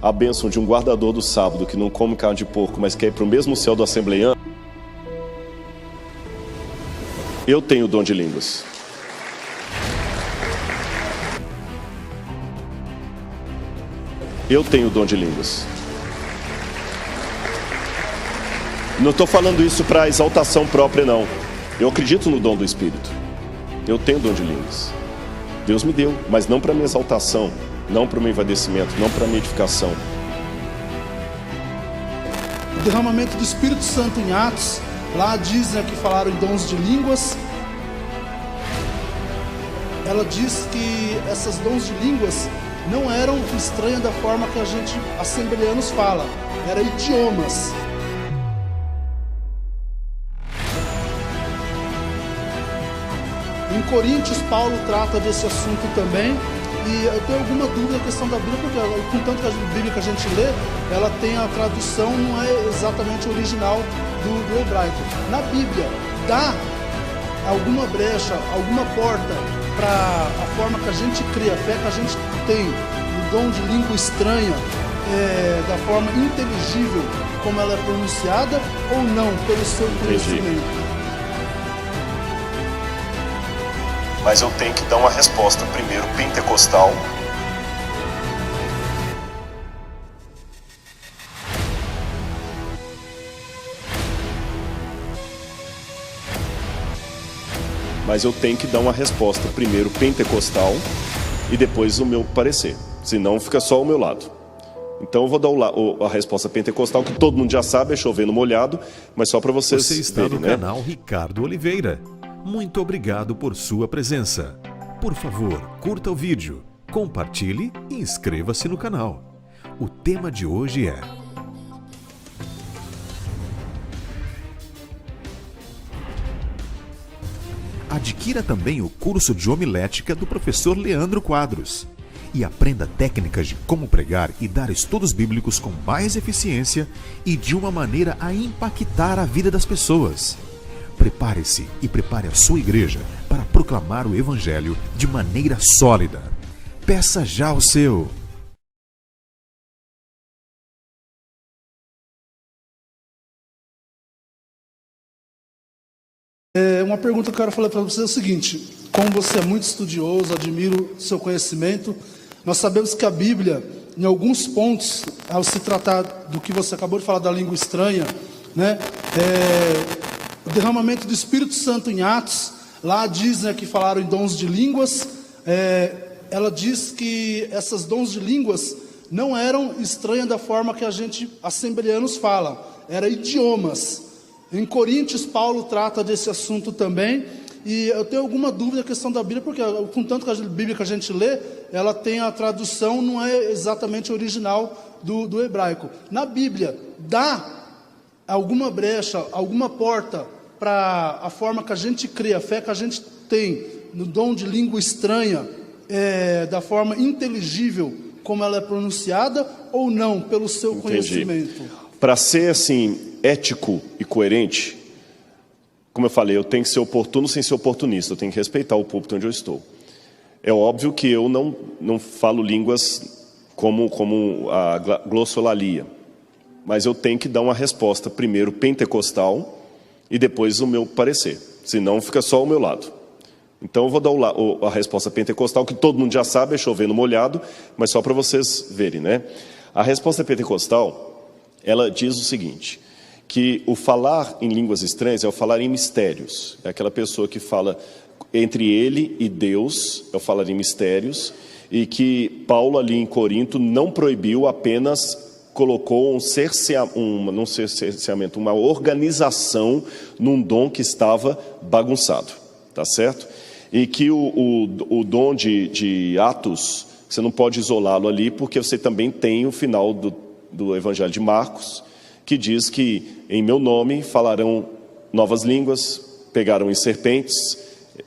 a bênção de um guardador do sábado que não come carne de porco, mas quer ir para o mesmo céu do assembleiano, eu tenho o dom de línguas. Eu tenho o dom de línguas. Não estou falando isso para exaltação própria, não. Eu acredito no dom do Espírito. Eu tenho o dom de línguas. Deus me deu, mas não para minha exaltação, não para o meu envadecimento, não para minha edificação. O derramamento do Espírito Santo em Atos, lá dizem que falaram em dons de línguas. Ela diz que essas dons de línguas não eram estranhas da forma que a gente, assembleanos, fala. Eram idiomas. Em Coríntios, Paulo trata desse assunto também. E eu tenho alguma dúvida na questão da Bíblia, porque com tanto que a Bíblia que a gente lê, ela tem a tradução, não é exatamente original do hebraico. Na Bíblia, dá alguma brecha, alguma porta para a forma que a gente crê, a fé que a gente tem, o dom de língua estranha, da forma inteligível como ela é pronunciada, ou não, pelo seu conhecimento? Mas eu tenho que dar uma resposta primeiro pentecostal. Mas eu tenho que dar uma resposta primeiro pentecostal e depois o meu parecer. Senão fica só o meu lado. Então eu vou dar a resposta pentecostal, que todo mundo já sabe, é chover no molhado, mas só para vocês verem, né? Você está no canal Ricardo Oliveira. Muito obrigado por sua presença. Por favor, curta o vídeo, compartilhe e inscreva-se no canal. O tema de hoje é: adquira também o curso de homilética do professor Leandro Quadros e aprenda técnicas de como pregar e dar estudos bíblicos com mais eficiência e de uma maneira a impactar a vida das pessoas. Prepare-se e prepare a sua igreja para proclamar o Evangelho de maneira sólida. Peça já o seu! Uma pergunta que eu quero falar para você é o seguinte: como você é muito estudioso, admiro seu conhecimento, nós sabemos que a Bíblia, em alguns pontos, ao se tratar do que você acabou de falar da língua estranha, né, o derramamento do Espírito Santo em Atos, lá dizem que falaram em dons de línguas. Ela diz que essas dons de línguas não eram estranhas da forma que a gente, assembleanos, fala. Eram idiomas. Em Coríntios, Paulo trata desse assunto também. E eu tenho alguma dúvida na questão da Bíblia, porque com tanto que a Bíblia que a gente lê, ela tem a tradução, não é exatamente original do hebraico. Na Bíblia, dá alguma brecha, alguma porta para a forma que a gente crê, a fé que a gente tem no dom de língua estranha, da forma inteligível como ela é pronunciada, ou não, pelo seu conhecimento? Para ser assim, ético e coerente, como eu falei, eu tenho que ser oportuno sem ser oportunista, eu tenho que respeitar o púlpito onde eu estou. É óbvio que eu não falo línguas como a glossolalia, mas eu tenho que dar uma resposta primeiro pentecostal e depois o meu parecer, senão fica só o meu lado. Então eu vou dar a resposta pentecostal, que todo mundo já sabe, é chover no molhado, mas só para vocês verem, né? A resposta pentecostal, ela diz o seguinte, que o falar em línguas estranhas é o falar em mistérios. É aquela pessoa que fala entre ele e Deus, é o falar em mistérios, e que Paulo ali em Corinto não proibiu, apenas colocou uma organização num dom que estava bagunçado, tá certo? E que o dom de Atos, você não pode isolá-lo ali, porque você também tem o final do Evangelho de Marcos, que diz que em meu nome falarão novas línguas, pegarão em serpentes,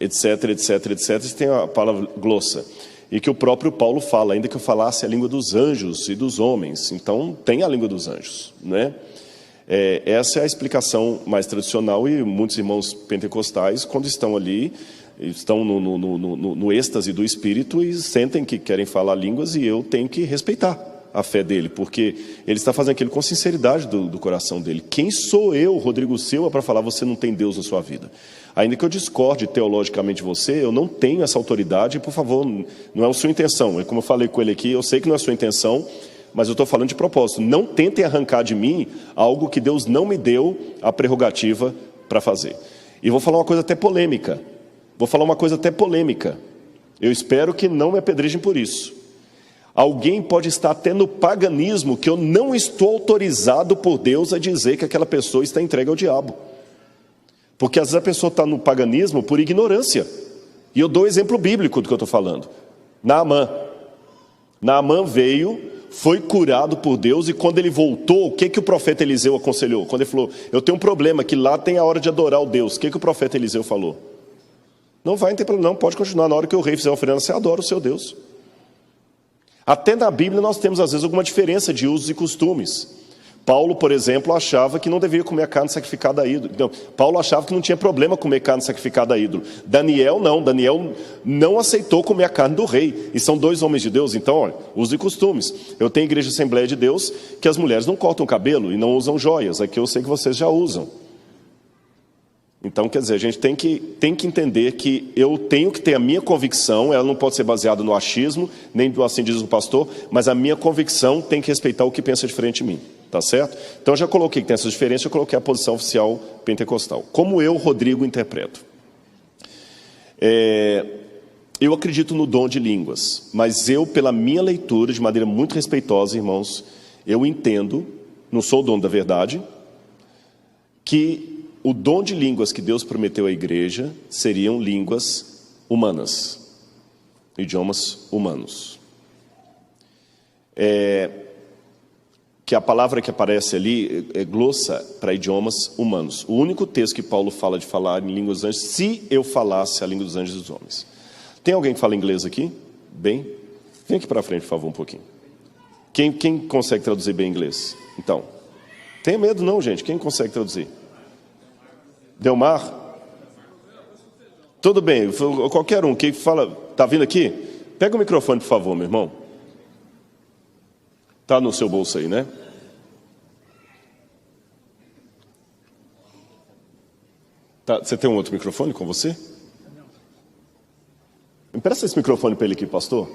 etc, etc, etc. Você tem a palavra glossa. E que o próprio Paulo fala, ainda que eu falasse a língua dos anjos e dos homens. Então, tem a língua dos anjos, né? Essa é a explicação mais tradicional, e muitos irmãos pentecostais, quando estão ali, estão no êxtase do Espírito e sentem que querem falar línguas, e eu tenho que respeitar. a fé dele, porque ele está fazendo aquilo com sinceridade do coração dele. Quem sou eu, Rodrigo Silva, para falar você não tem Deus na sua vida? Ainda que eu discorde teologicamente de você, eu não tenho essa autoridade, por favor, não é a sua intenção. Como eu falei com ele aqui, eu sei que não é a sua intenção, mas eu estou falando de propósito. Não tentem arrancar de mim algo que Deus não me deu a prerrogativa para fazer. E vou falar uma coisa até polêmica. Eu espero que não me apedrejem por isso. Alguém pode estar até no paganismo que eu não estou autorizado por Deus a dizer que aquela pessoa está entregue ao diabo. Porque às vezes a pessoa está no paganismo por ignorância. E eu dou exemplo bíblico do que eu estou falando. Naamã veio, foi curado por Deus, e quando ele voltou, o que o profeta Eliseu aconselhou? Quando ele falou, eu tenho um problema, que lá tem a hora de adorar o Deus. O que o profeta Eliseu falou? Não vai ter problema, não, pode continuar. Na hora que o rei fizer a oferenda, você adora o seu Deus. Até na Bíblia nós temos às vezes alguma diferença de usos e costumes. Paulo, por exemplo, achava que não deveria comer a carne sacrificada a ídolo. Então, Paulo achava que não tinha problema comer carne sacrificada a ídolo. Daniel não aceitou comer a carne do rei. E são dois homens de Deus, então, olha, usos e costumes. Eu tenho igreja Assembleia de Deus que as mulheres não cortam o cabelo e não usam joias. Aqui eu sei que vocês já usam. Então, quer dizer, a gente tem que entender que eu tenho que ter a minha convicção, ela não pode ser baseada no achismo, nem do assim diz o pastor, mas a minha convicção tem que respeitar o que pensa diferente de mim, tá certo? Então, eu já coloquei que tem essa diferença, eu coloquei a posição oficial pentecostal. Como eu, Rodrigo, interpreto? Eu acredito no dom de línguas, mas eu, pela minha leitura, de maneira muito respeitosa, irmãos, eu entendo, não sou o dono da verdade, que o dom de línguas que Deus prometeu à igreja seriam línguas humanas, idiomas humanos. Que a palavra que aparece ali é glossa para idiomas humanos. O único texto que Paulo fala de falar em línguas dos anjos, se eu falasse a língua dos anjos e dos homens. Tem alguém que fala inglês aqui? Bem? Vem aqui para frente, por favor, um pouquinho. Quem consegue traduzir bem inglês? Então, tenha medo não, gente. Quem consegue traduzir? Delmar? Tudo bem, qualquer um que fala, está vindo aqui? Pega o microfone, por favor, meu irmão. Está no seu bolso aí, né? Tá, você tem um outro microfone com você? Empresta esse microfone para ele aqui, pastor.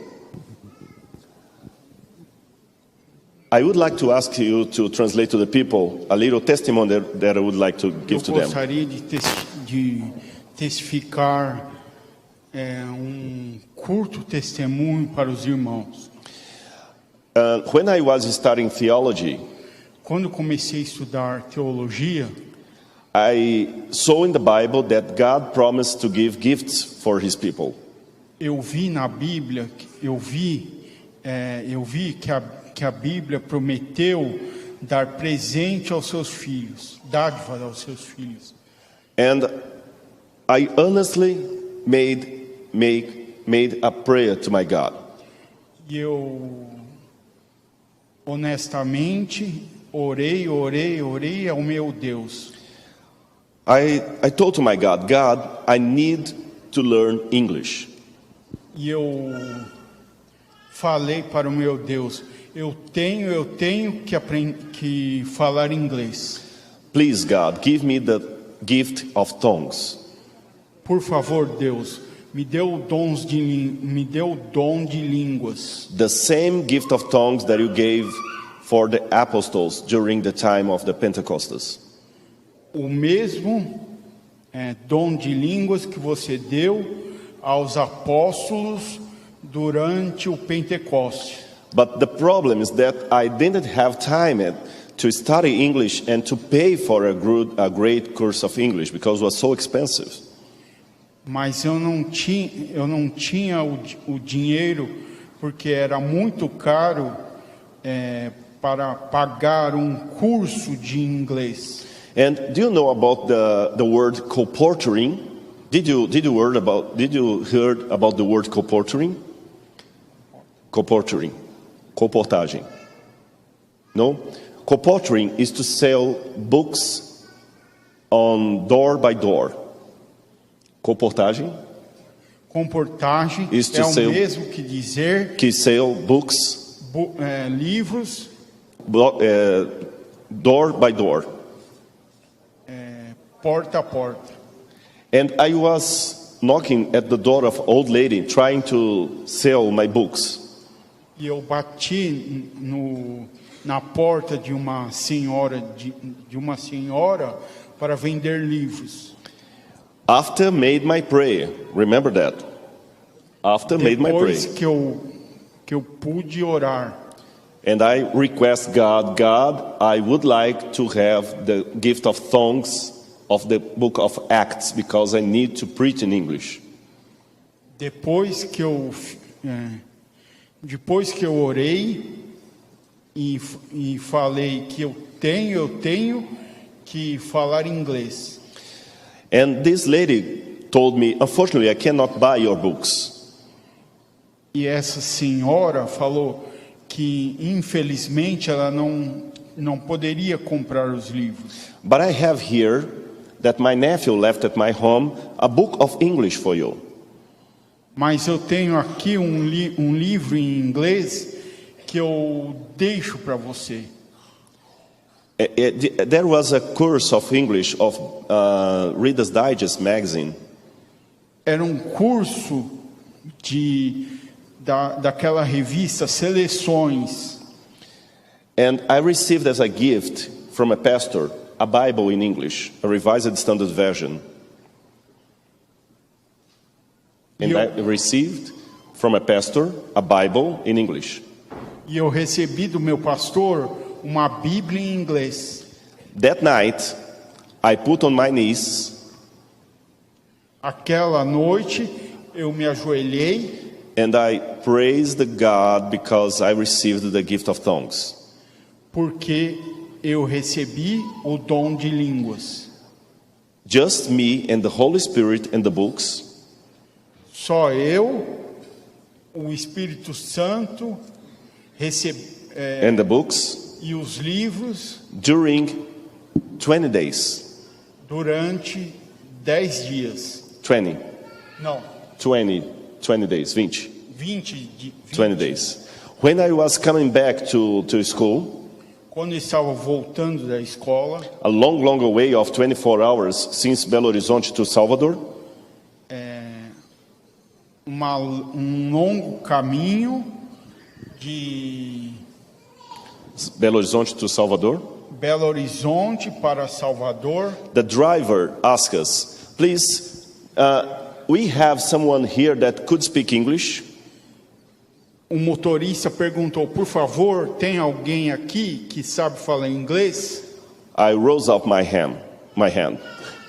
I would like to ask you to translate to the people a little testimony that I would like to give to them. Eu gostaria de testificar curto testemunho para os irmãos. When I was studying theology, quando comecei a estudar teologia, I saw in the Bible that God promised to give gifts for His people. Eu vi na Bíblia, que a Bíblia prometeu dar presente aos seus filhos, dádivas aos seus filhos. And I honestly made a prayer to my God. E eu honestamente orei ao meu Deus. I told to my God, I need to learn English. E eu falei para o meu Deus, eu tenho que falar inglês. Please, God, give me the gift of tongues. Por favor, Deus, me deu o dom de línguas. The same gift of tongues that you gave for the apostles during the time of the Pentecostals. O mesmo dom de línguas que você deu aos apóstolos durante o Pentecoste. But the problem is that I didn't have time to study English and to pay for a great course of English because it was so expensive. Mas eu não tinha o dinheiro porque era muito caro para pagar um curso de inglês. And do you know about the word colporteuring? Did you heard about the word colporteuring? Colporteuring. Colportagem. No? Colporteuring is to sell books on door by door. Colportagem? Comportagem é o mesmo que dizer que sell books livros, door by door. porta a porta. And I was knocking at the door of old lady trying to sell my books. E eu bati na porta de uma senhora para vender livros. After made my prayer, remember that. After made my Depois prayer. que eu pude orar, And I request God, I would like to have the gift of tongues of the book of Acts because I need to preach in English. depois que eu orei e falei que eu tenho que falar inglês. And this lady told me, unfortunately, I cannot buy your books. E essa senhora falou que infelizmente ela não poderia comprar os livros. But I have here that my nephew left at my home a book of English for you. Mas eu tenho aqui um livro em inglês que eu deixo para você. There was a course of English of Reader's Digest magazine. Era um curso daquela revista Seleções. And I received as a gift from a pastor a Bible in English, a Revised Standard Version. And I received from a pastor a Bible in English. E eu recebi do meu pastor uma Bíblia em inglês. That night, I put on my knees Aquela noite eu me ajoelhei and I praised God because I received the gift of tongues. porque eu recebi o dom de línguas. Just me and the Holy Spirit and the books. Só eu, o Espírito Santo And the books e os livros during 20 days. durante 10 dias. 20 days, 20 days. When I was coming back to school, Quando eu estava voltando da escola, a long way of 24 hours since Belo Horizonte to Salvador, longo caminho de Belo Horizonte to Salvador. Belo Horizonte para Salvador. The driver asked us, please, we have someone here that could speak English. O motorista perguntou, por favor, tem alguém aqui que sabe falar inglês? I rose up my hand.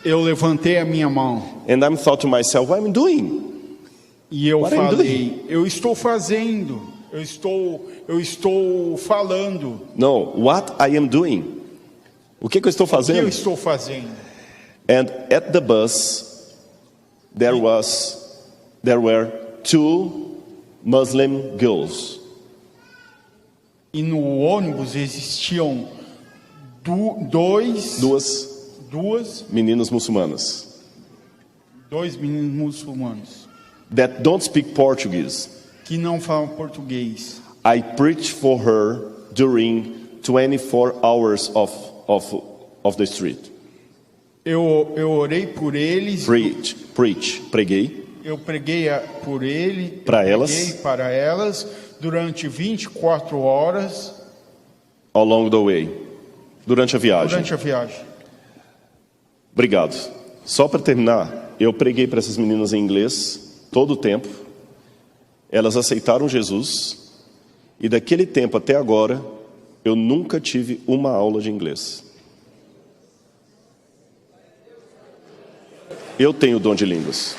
Eu levantei a minha mão. And I thought to myself, what am I doing? E eu What I'm falei, eu estou fazendo, eu estou falando. No, what I am doing. O que eu estou O que eu fazendo? estou fazendo? And at the bus, there were two Muslim girls. E no ônibus existiam Duas meninas muçulmanas. Dois meninos muçulmanos That don't speak Portuguese. que não falam português. I preached for her during 24 hours of the street. Eu orei por eles. Preguei. Eu preguei Para elas. Preguei para elas durante 24 horas Along the way. Durante a viagem. Obrigado. Só para terminar, eu preguei para essas meninas em inglês todo o tempo. Elas aceitaram Jesus. E daquele tempo até agora, eu nunca tive uma aula de inglês. Eu tenho o dom de línguas.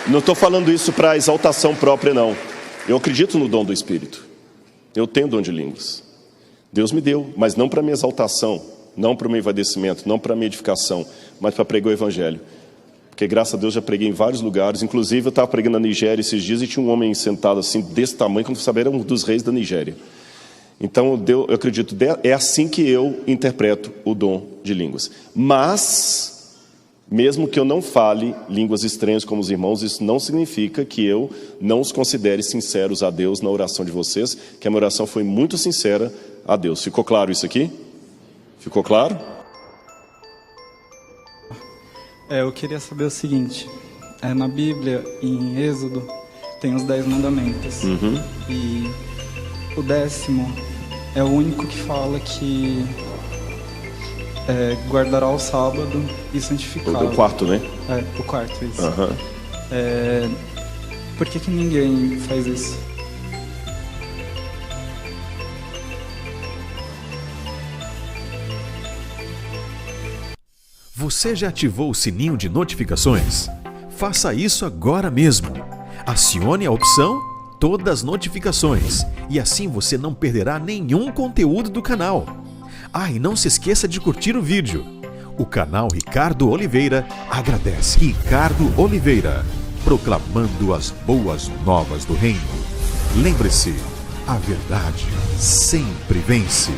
Não estou falando isso para exaltação própria, não. Eu acredito no dom do Espírito. Eu tenho dom de línguas. Deus me deu, mas não para minha exaltação, não para o meu envaidecimento, não para minha edificação, mas para pregar o Evangelho. Porque graças a Deus já preguei em vários lugares. Inclusive eu estava pregando na Nigéria esses dias e tinha um homem sentado assim, desse tamanho, quando eu sabia, era um dos reis da Nigéria. Então eu acredito, é assim que eu interpreto o dom de línguas. Mas Mesmo que eu não fale línguas estranhas como os irmãos, isso não significa que eu não os considere sinceros a Deus na oração de vocês, que a minha oração foi muito sincera a Deus. Ficou claro isso aqui? Ficou claro? Eu queria saber o seguinte, na Bíblia, em Êxodo, tem os 10 mandamentos. E o 10º é o único que fala que guardará o sábado e santificá-lo. O quarto, né? O quarto, isso. Por que ninguém faz isso? Você já ativou o sininho de notificações? Faça isso agora mesmo. Acione a opção Todas as notificações e assim você não perderá nenhum conteúdo do canal. E não se esqueça de curtir o vídeo. O canal Ricardo Oliveira agradece. Ricardo Oliveira, proclamando as boas novas do reino. Lembre-se, a verdade sempre vence.